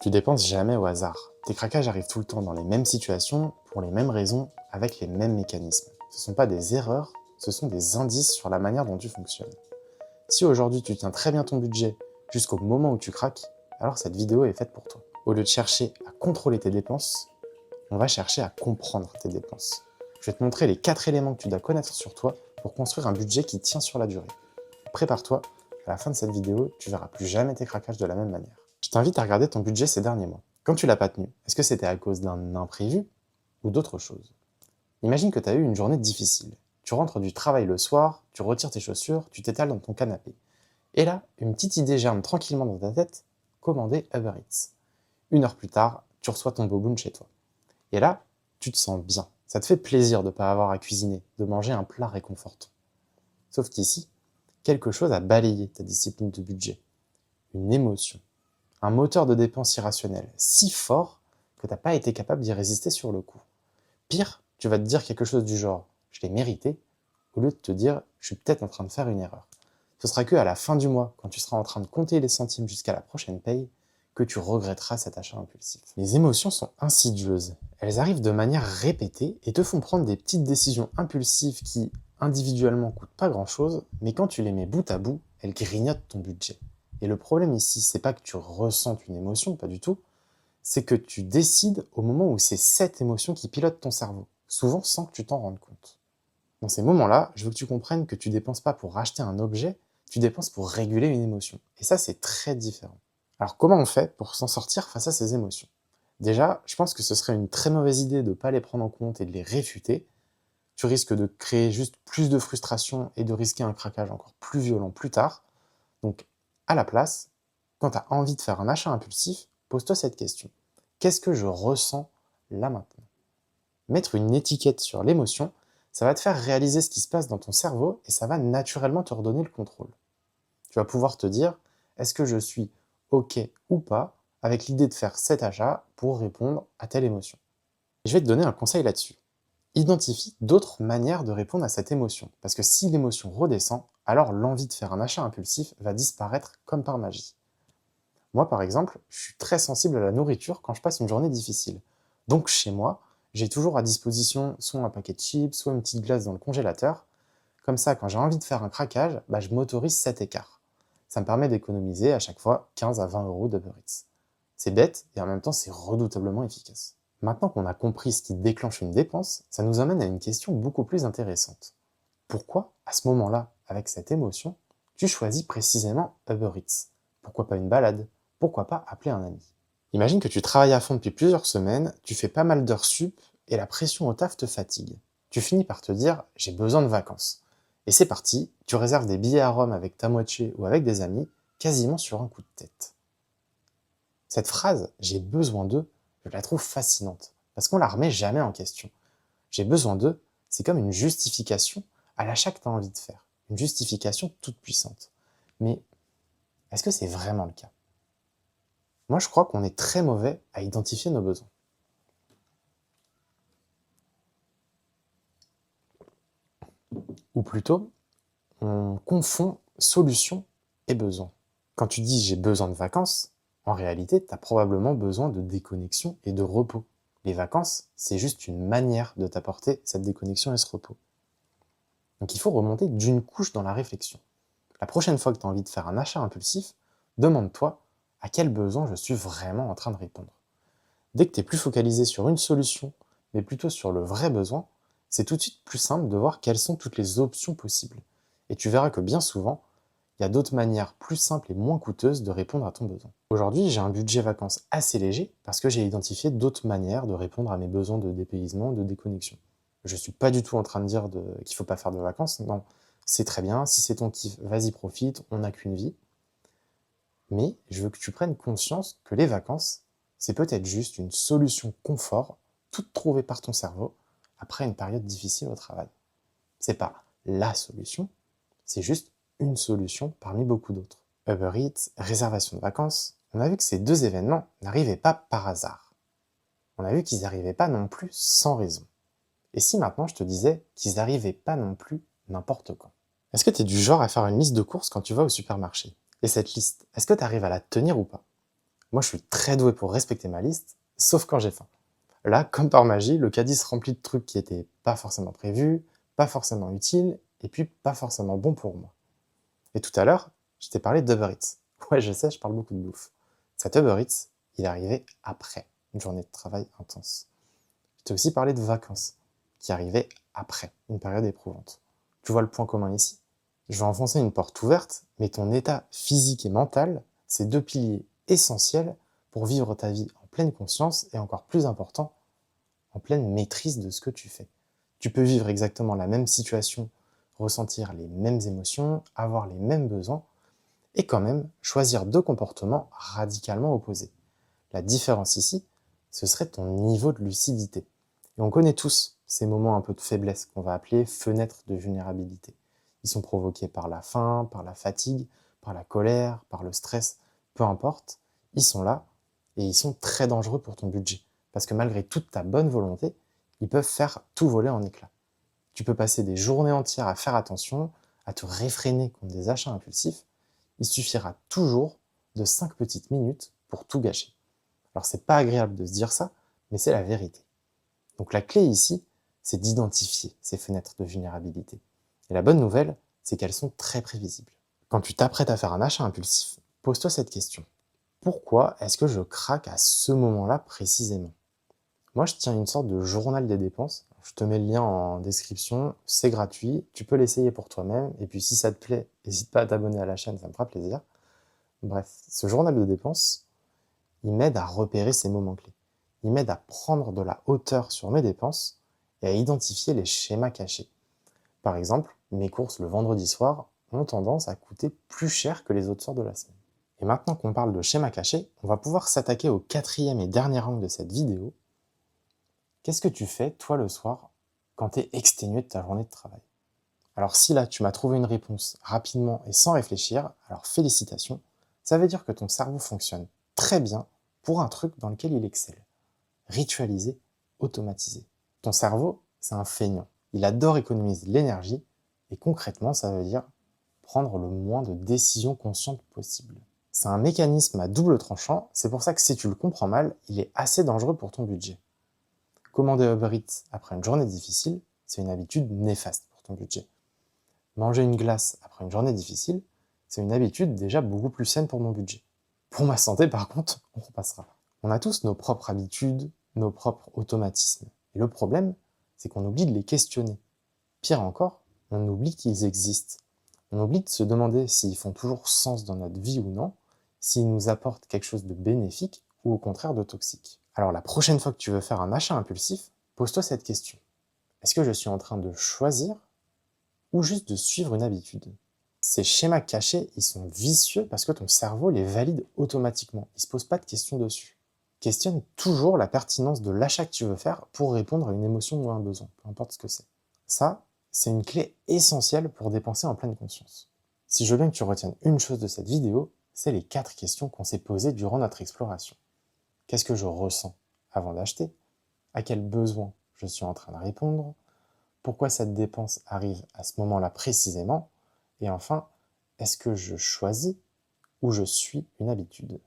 Tu dépenses jamais au hasard. Tes craquages arrivent tout le temps dans les mêmes situations, pour les mêmes raisons, avec les mêmes mécanismes. Ce ne sont pas des erreurs, ce sont des indices sur la manière dont tu fonctionnes. Si aujourd'hui tu tiens très bien ton budget jusqu'au moment où tu craques, alors cette vidéo est faite pour toi. Au lieu de chercher à contrôler tes dépenses, on va chercher à comprendre tes dépenses. Je vais te montrer les 4 éléments que tu dois connaître sur toi pour construire un budget qui tient sur la durée. Prépare-toi, à la fin de cette vidéo, tu verras plus jamais tes craquages de la même manière. Je t'invite à regarder ton budget ces derniers mois. Quand tu l'as pas tenu, est-ce que c'était à cause d'un imprévu ou d'autre chose? Imagine que tu as eu une journée difficile. Tu rentres du travail le soir, tu retires tes chaussures, tu t'étales dans ton canapé. Et là, une petite idée germe tranquillement dans ta tête, commander Uber Eats. 1 heure plus tard, tu reçois ton boboon chez toi. Et là, tu te sens bien. Ça te fait plaisir de ne pas avoir à cuisiner, de manger un plat réconfortant. Sauf qu'ici, quelque chose a balayé ta discipline de budget. Une émotion. Un moteur de dépense irrationnel, si fort que tu n'as pas été capable d'y résister sur le coup. Pire, tu vas te dire quelque chose du genre « je l'ai mérité » au lieu de te dire « je suis peut-être en train de faire une erreur ». Ce sera qu'à la fin du mois, quand tu seras en train de compter les centimes jusqu'à la prochaine paye, que tu regretteras cet achat impulsif. Les émotions sont insidieuses. Elles arrivent de manière répétée et te font prendre des petites décisions impulsives qui, individuellement, coûtent pas grand-chose, mais quand tu les mets bout à bout, elles grignotent ton budget. Et le problème ici, c'est pas que tu ressentes une émotion, pas du tout, c'est que tu décides au moment où c'est cette émotion qui pilote ton cerveau, souvent sans que tu t'en rendes compte. Dans ces moments-là, je veux que tu comprennes que tu dépenses pas pour acheter un objet, tu dépenses pour réguler une émotion. Et ça, c'est très différent. Alors comment on fait pour s'en sortir face à ces émotions? Déjà, je pense que ce serait une très mauvaise idée de ne pas les prendre en compte et de les réfuter. Tu risques de créer juste plus de frustration et de risquer un craquage encore plus violent plus tard. Donc, à la place, quand tu as envie de faire un achat impulsif, pose-toi cette question. Qu'est-ce que je ressens là maintenant? Mettre une étiquette sur l'émotion, ça va te faire réaliser ce qui se passe dans ton cerveau et ça va naturellement te redonner le contrôle. Tu vas pouvoir te dire, est-ce que je suis OK ou pas avec l'idée de faire cet achat pour répondre à telle émotion? Et je vais te donner un conseil là-dessus. Identifie d'autres manières de répondre à cette émotion, parce que si l'émotion redescend, alors l'envie de faire un achat impulsif va disparaître comme par magie. Moi, par exemple, je suis très sensible à la nourriture quand je passe une journée difficile. Donc chez moi, j'ai toujours à disposition soit un paquet de chips, soit une petite glace dans le congélateur. Comme ça, quand j'ai envie de faire un craquage, je m'autorise cet écart. Ça me permet d'économiser à chaque fois 15 à 20 euros d'Uber Eats. C'est bête et en même temps c'est redoutablement efficace. Maintenant qu'on a compris ce qui déclenche une dépense, ça nous amène à une question beaucoup plus intéressante. Pourquoi, à ce moment-là, avec cette émotion, tu choisis précisément Uber Eats? Pourquoi pas une balade? Pourquoi pas appeler un ami? Imagine que tu travailles à fond depuis plusieurs semaines, tu fais pas mal d'heures sup et la pression au taf te fatigue. Tu finis par te dire « j'ai besoin de vacances ». Et c'est parti, tu réserves des billets à Rome avec ta moitié ou avec des amis, quasiment sur un coup de tête. Cette phrase « j'ai besoin d'eux », je la trouve fascinante, parce qu'on la remet jamais en question. J'ai besoin d'eux, c'est comme une justification à l'achat que tu as envie de faire, une justification toute puissante. Mais est-ce que c'est vraiment le cas? Moi, je crois qu'on est très mauvais à identifier nos besoins. Ou plutôt, on confond solution et besoin. Quand tu dis « j'ai besoin de vacances », en réalité, tu as probablement besoin de déconnexion et de repos. Les vacances, c'est juste une manière de t'apporter cette déconnexion et ce repos. Donc il faut remonter d'une couche dans la réflexion. La prochaine fois que tu as envie de faire un achat impulsif, demande-toi à quel besoin je suis vraiment en train de répondre. Dès que tu es plus focalisé sur une solution, mais plutôt sur le vrai besoin, c'est tout de suite plus simple de voir quelles sont toutes les options possibles. Et tu verras que bien souvent, il y a d'autres manières plus simples et moins coûteuses de répondre à ton besoin. Aujourd'hui, j'ai un budget vacances assez léger parce que j'ai identifié d'autres manières de répondre à mes besoins de dépaysement, de déconnexion. Je suis pas du tout en train de dire qu'il faut pas faire de vacances, non. C'est très bien, si c'est ton kiff, vas-y profite, on n'a qu'une vie. Mais je veux que tu prennes conscience que les vacances, c'est peut-être juste une solution confort, toute trouvée par ton cerveau, après une période difficile au travail. C'est pas la solution, c'est juste une solution parmi beaucoup d'autres. Uber Eats, réservation de vacances, on a vu que ces deux événements n'arrivaient pas par hasard. On a vu qu'ils n'arrivaient pas non plus sans raison. Et si maintenant je te disais qu'ils n'arrivaient pas non plus n'importe quand? Est-ce que tu es du genre à faire une liste de courses quand tu vas au supermarché? Et cette liste, est-ce que tu arrives à la tenir ou pas? Moi, je suis très doué pour respecter ma liste, sauf quand j'ai faim. Là, comme par magie, le caddie se remplit de trucs qui étaient pas forcément prévus, pas forcément utiles, et puis pas forcément bons pour moi. Et tout à l'heure, je t'ai parlé d'Uber Eats. Ouais, je sais, je parle beaucoup de bouffe. Cet Uber Eats, il est arrivé après une journée de travail intense. Je t'ai aussi parlé de vacances, qui arrivaient après une période éprouvante. Tu vois le point commun ici? Je vais enfoncer une porte ouverte, mais ton état physique et mental, c'est deux piliers essentiels pour vivre ta vie en pleine conscience et encore plus important, en pleine maîtrise de ce que tu fais. Tu peux vivre exactement la même situation, ressentir les mêmes émotions, avoir les mêmes besoins, et quand même choisir deux comportements radicalement opposés. La différence ici, ce serait ton niveau de lucidité. Et on connaît tous ces moments un peu de faiblesse qu'on va appeler fenêtres de vulnérabilité. Ils sont provoqués par la faim, par la fatigue, par la colère, par le stress, peu importe, ils sont là et ils sont très dangereux pour ton budget. Parce que malgré toute ta bonne volonté, ils peuvent faire tout voler en éclats. Tu peux passer des journées entières à faire attention, à te réfréner contre des achats impulsifs. Il suffira toujours de 5 petites minutes pour tout gâcher. Alors c'est pas agréable de se dire ça, mais c'est la vérité. Donc la clé ici, c'est d'identifier ces fenêtres de vulnérabilité. Et la bonne nouvelle, c'est qu'elles sont très prévisibles. Quand tu t'apprêtes à faire un achat impulsif, pose-toi cette question. Pourquoi est-ce que je craque à ce moment-là précisément? Moi, je tiens une sorte de journal des dépenses. Je te mets le lien en description, c'est gratuit, tu peux l'essayer pour toi-même, et puis si ça te plaît, n'hésite pas à t'abonner à la chaîne, ça me fera plaisir. Bref, ce journal de dépenses, il m'aide à repérer ces moments clés. Il m'aide à prendre de la hauteur sur mes dépenses et à identifier les schémas cachés. Par exemple, mes courses le vendredi soir ont tendance à coûter plus cher que les autres soirs de la semaine. Et maintenant qu'on parle de schémas cachés, on va pouvoir s'attaquer au quatrième et dernier angle de cette vidéo. Qu'est-ce que tu fais, toi, le soir, quand tu es exténué de ta journée de travail? Alors si là, tu m'as trouvé une réponse rapidement et sans réfléchir, alors félicitations, ça veut dire que ton cerveau fonctionne très bien pour un truc dans lequel il excelle. Ritualiser, automatiser. Ton cerveau, c'est un feignant. Il adore économiser de l'énergie et concrètement, ça veut dire prendre le moins de décisions conscientes possible. C'est un mécanisme à double tranchant, c'est pour ça que si tu le comprends mal, il est assez dangereux pour ton budget. Commander Uber Eats après une journée difficile, c'est une habitude néfaste pour ton budget. Manger une glace après une journée difficile, c'est une habitude déjà beaucoup plus saine pour mon budget. Pour ma santé, par contre, on repassera. On a tous nos propres habitudes, nos propres automatismes. Et le problème, c'est qu'on oublie de les questionner. Pire encore, on oublie qu'ils existent. On oublie de se demander s'ils font toujours sens dans notre vie ou non, s'ils nous apportent quelque chose de bénéfique ou au contraire de toxique. Alors la prochaine fois que tu veux faire un achat impulsif, pose-toi cette question. Est-ce que je suis en train de choisir ou juste de suivre une habitude? Ces schémas cachés, ils sont vicieux parce que ton cerveau les valide automatiquement. Il ne se pose pas de questions dessus. Questionne toujours la pertinence de l'achat que tu veux faire pour répondre à une émotion ou à un besoin, peu importe ce que c'est. Ça, c'est une clé essentielle pour dépenser en pleine conscience. Si je veux bien que tu retiennes une chose de cette vidéo, c'est les 4 questions qu'on s'est posées durant notre exploration. Qu'est-ce que je ressens avant d'acheter? À quel besoin je suis en train de répondre? Pourquoi cette dépense arrive à ce moment-là précisément? Et enfin, est-ce que je choisis ou je suis une habitude?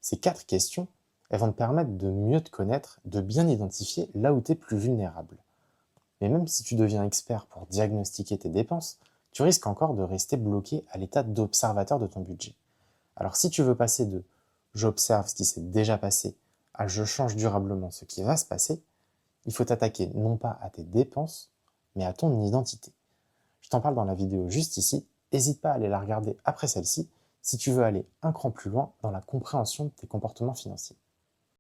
Ces 4 questions, elles vont te permettre de mieux te connaître, de bien identifier là où tu es plus vulnérable. Mais même si tu deviens expert pour diagnostiquer tes dépenses, tu risques encore de rester bloqué à l'état d'observateur de ton budget. Alors si tu veux passer de j'observe ce qui s'est déjà passé à je change durablement ce qui va se passer, il faut t'attaquer non pas à tes dépenses, mais à ton identité. Je t'en parle dans la vidéo juste ici, n'hésite pas à aller la regarder après celle-ci si tu veux aller un cran plus loin dans la compréhension de tes comportements financiers.